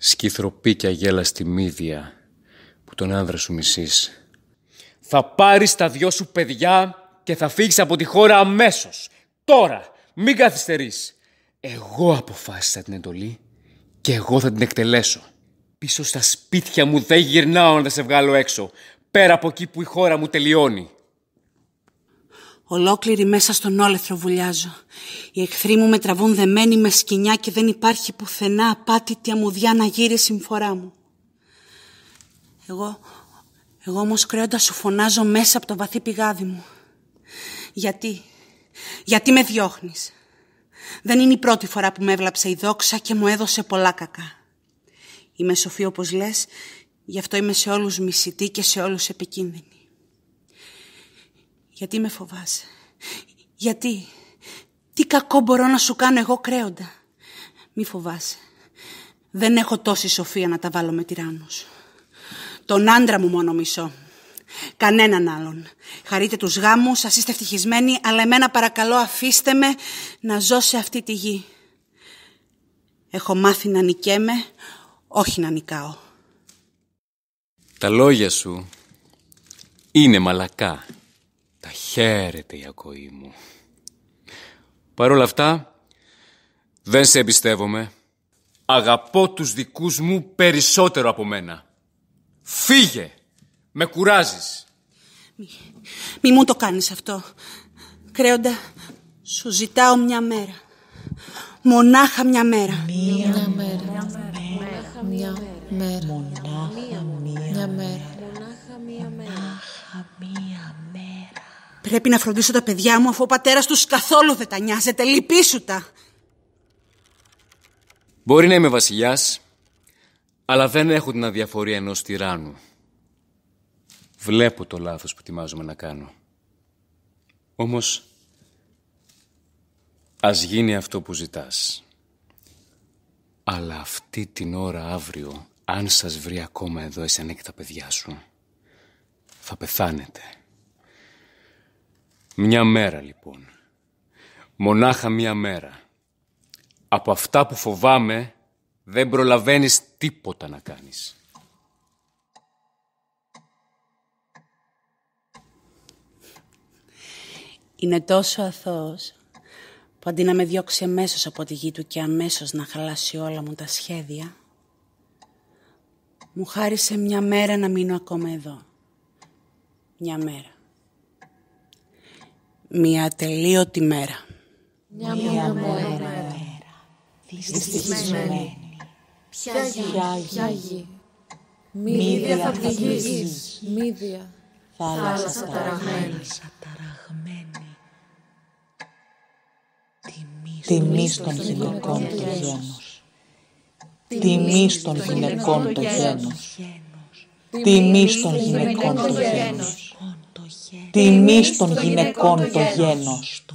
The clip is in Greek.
σκυθροπή και αγέλαστη μύδια που τον άνδρα σου μισείς. Θα πάρεις τα 2 σου παιδιά και θα φύγεις από τη χώρα αμέσως. Τώρα, μην καθυστερείς. Εγώ αποφάσισα την εντολή και εγώ θα την εκτελέσω. Πίσω στα σπίτια μου δεν γυρνάω να δεν σε βγάλω έξω. Πέρα από εκεί που η χώρα μου τελειώνει. Ολόκληρη μέσα στον όλεθρο βουλιάζω. Οι εχθροί μου με τραβούν δεμένοι με σκοινιά και δεν υπάρχει πουθενά απάτητη αμμουδιά να γύρει συμφορά μου. Εγώ όμως κρέοντας σου φωνάζω μέσα από το βαθύ πηγάδι μου. Γιατί με διώχνεις? Δεν είναι η πρώτη φορά που με έβλαψε η δόξα και μου έδωσε πολλά κακά. Είμαι σοφή όπως λες, γι' αυτό είμαι σε όλους μισητή και σε όλους επικίνδυνη. Γιατί με φοβάσαι? Τι κακό μπορώ να σου κάνω εγώ κρέοντα? Μη φοβάσαι. Δεν έχω τόση σοφία να τα βάλω με τυράννους. Τον άντρα μου μόνο μισώ. Κανέναν άλλον. Χαρείτε τους γάμους, ας είστε ευτυχισμένοι, αλλά εμένα παρακαλώ αφήστε με να ζω σε αυτή τη γη. Έχω μάθει να νικέμαι, όχι να νικάω. Τα λόγια σου είναι μαλακά. Τα χαίρεται η ακοή μου. Παρ' όλα αυτά, δεν σε εμπιστεύομαι. Αγαπώ τους δικούς μου περισσότερο από μένα. Φύγε! Με κουράζεις. Μη μου το κάνεις αυτό. Κρέοντα, σου ζητάω μια μέρα. Μονάχα μια μέρα. Μια μέρα. Πρέπει να φροντίσω τα παιδιά μου αφού ο πατέρας τους καθόλου δεν τα νοιάζεται. Λυπήσου τα. Μπορεί να είμαι βασιλιάς, αλλά δεν έχω την αδιαφορία ενός τυράννου. Βλέπω το λάθος που ετοιμάζομαι να κάνω. Όμως, ας γίνει αυτό που ζητάς. Αλλά αυτή την ώρα αύριο, αν σας βρει ακόμα εδώ εσένα και τα παιδιά σου, θα πεθάνετε. Μια μέρα λοιπόν. Μονάχα μια μέρα. Από αυτά που φοβάμαι, δεν προλαβαίνεις τίποτα να κάνεις. Είναι τόσο αθώος που αντί να με διώξει αμέσως από τη γη του και αμέσως να χαλάσει όλα μου τα σχέδια, μου χάρισε μια μέρα να μείνω ακόμα εδώ. Μια μέρα. Μια ατελείωτη μέρα. Μια μέρα. Δυστυχισμένη. Ποια γη. Μύδια θα πληγείς. Μύδια. Θάλασσα ταραγμένη. Τιμή των γυναικών το γένος. Τιμή των γυναικών το γένος. Τιμή των γυναικών το γένος. Τιμή των γυναικών το γένος.